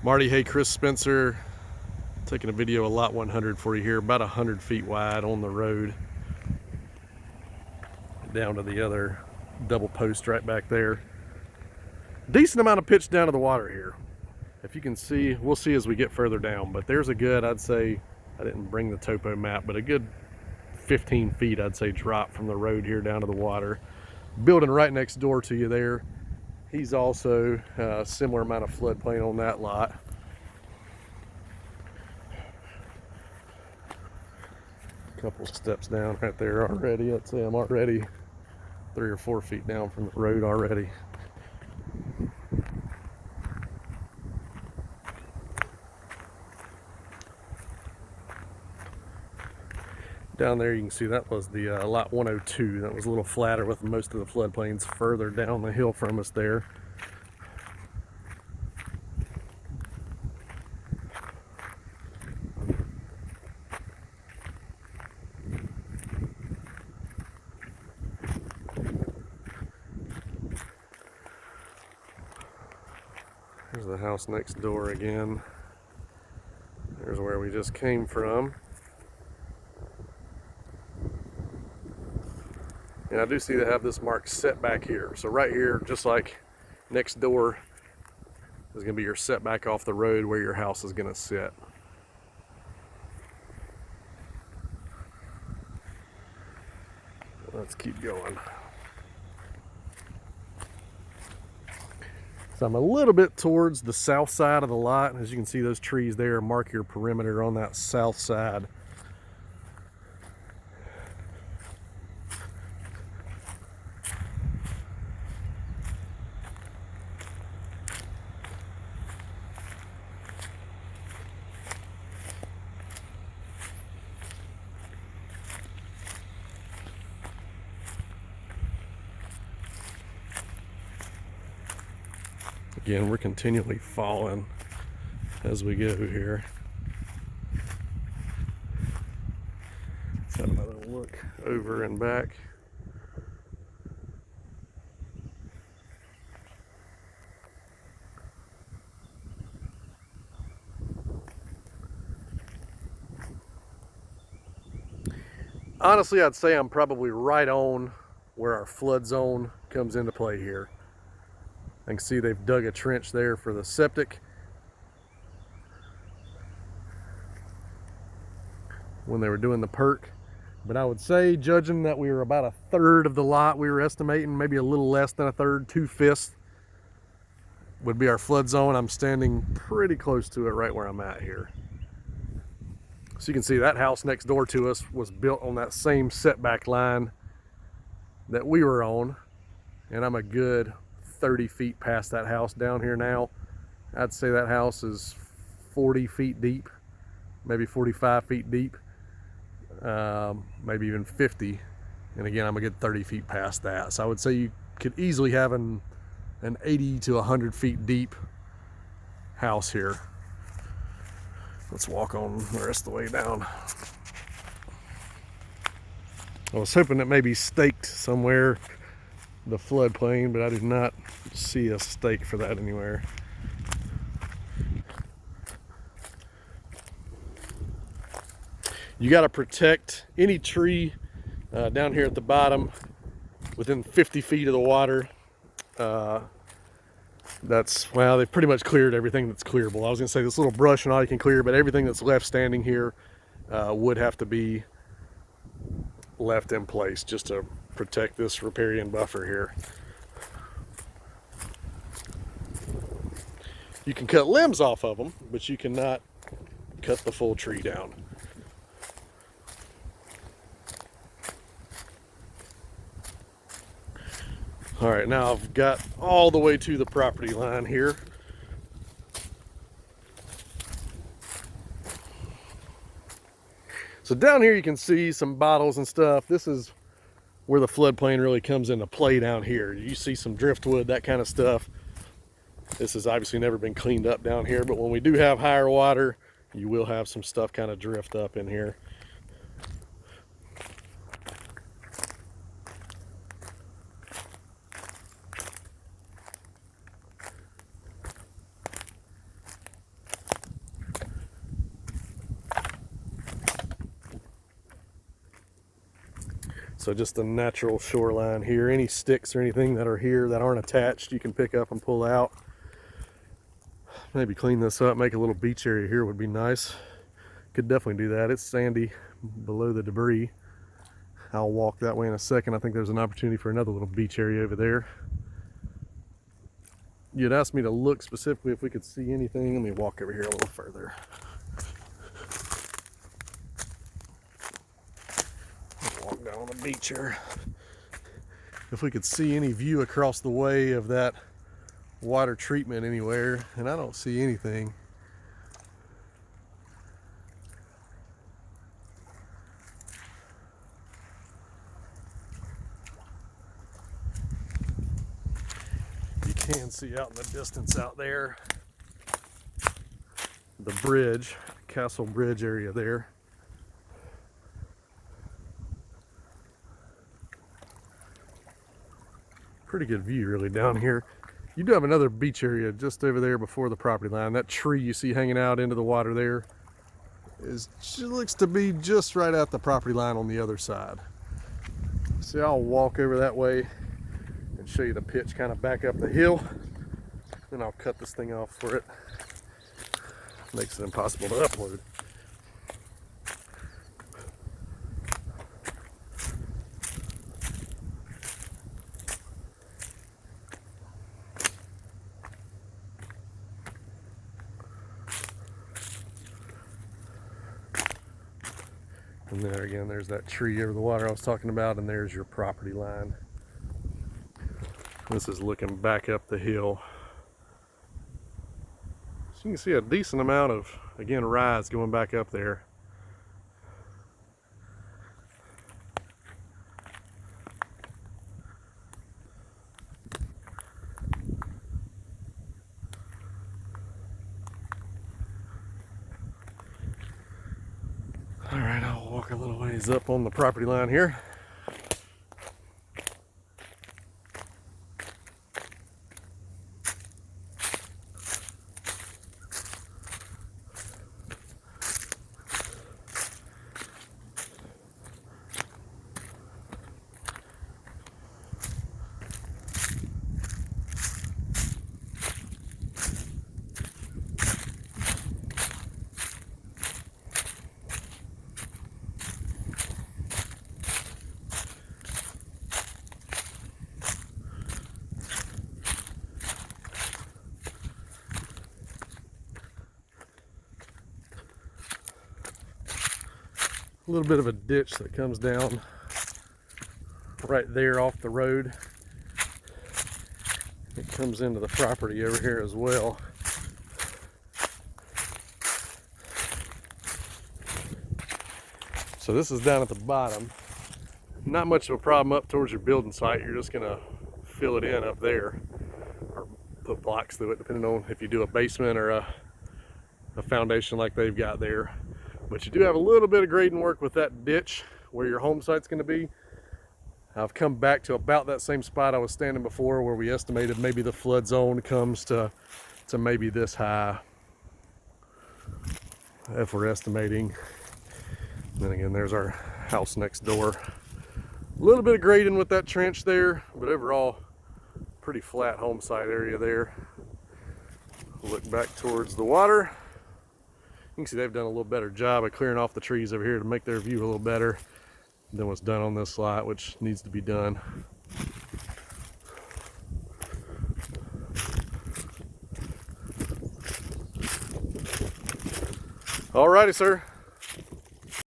Marty, hey, Chris Spencer, taking a video of lot 100 for you here, about 100 feet wide on the road, down to the other double post right back there. Decent amount of pitch down to the water here. If you can see, we'll see as we get further down, but there's a good, I'd say, I didn't bring the topo map, but a good 15 feet, I'd say, drop from the road here down to the water. Building right next door to you there. He's also a similar amount of floodplain on that lot. A couple steps down right there already. I'd say I'm already 3 or 4 feet down from the road already. Down there you can see that was the lot 102. That was a little flatter with most of the floodplains further down the hill from us there. There's the house next door again. There's where we just came from. And I do see they have this marked setback here. So right here, just like next door, is going to be your setback off the road where your house is going to sit. Let's keep going. So I'm a little bit towards the south side of the lot. As you can see, those trees there mark your perimeter on that south side. Again, we're continually falling as we go here. Let's have another look over and back. Honestly, I'd say I'm probably right on where our flood zone comes into play here. I can see they've dug a trench there for the septic. When they were doing the perk. But I would say, judging that we were about a third of the lot, we were estimating maybe a little less than a third, 2/5 would be our flood zone. I'm standing pretty close to it right where I'm at here. So you can see that house next door to us was built on that same setback line that we were on. And I'm a good 30 feet past that house down here now. I'd say that house is 40 feet deep, maybe 45 feet deep, maybe even 50. And again, I'm a good 30 feet past that. So I would say you could easily have an 80 to 100 feet deep house here. Let's walk on the rest of the way down. I was hoping it may be staked somewhere, the floodplain, but I did not see a stake for that anywhere. You got to protect any tree down here at the bottom within 50 feet of the water. Well, they've pretty much cleared everything that's clearable. I was gonna say this little brush and all you can clear, but everything that's left standing here would have to be left in place just to protect this riparian buffer here. You can cut limbs off of them, but you cannot cut the full tree down. All right, now I've got all the way to the property line here. So down here you can see some bottles and stuff. This is where the floodplain really comes into play down here. You see some driftwood, that kind of stuff. This has obviously never been cleaned up down here, but when we do have higher water, you will have some stuff kind of drift up in here. So just a natural shoreline here. Any sticks or anything that are here that aren't attached, you can pick up and pull out. Maybe clean this up, make a little beach area here would be nice. Could definitely do that. It's sandy below the debris. I'll walk that way in a second. I think there's an opportunity for another little beach area over there. You'd asked me to look specifically if we could see anything. Let me walk over here a little further. Walk down on the beach here. If we could see any view across the way of that water treatment anywhere, and I don't see anything. You can see out in the distance out there the bridge, Castle Bridge area there. Pretty good view really down here. You do have another beach area just over there before the property line. That tree you see hanging out into the water there looks to be just right at the property line on the other side. See, I'll walk over that way and show you the pitch kind of back up the hill. Then I'll cut this thing off for it. Makes it impossible to upload. And there again, there's that tree over the water I was talking about, and there's your property line. This is looking back up the hill. So you can see a decent amount of, again, rise going back up there. All right, I'll walk a little ways up on the property line here. A little bit of a ditch that comes down right there off the road. It comes into the property over here as well. So this is down at the bottom. Not much of a problem up towards your building site. You're just gonna fill it in up there or put blocks through it, depending on if you do a basement or a foundation like they've got there. But you do have a little bit of grading work with that ditch where your home site's going to be. I've come back to about that same spot I was standing before, where we estimated maybe the flood zone comes to maybe this high, if we're estimating. And then again, there's our house next door. A little bit of grading with that trench there, but overall pretty flat home site area there. Look back towards the water. You can see they've done a little better job of clearing off the trees over here to make their view a little better than what's done on this lot, which needs to be done. Alrighty, sir.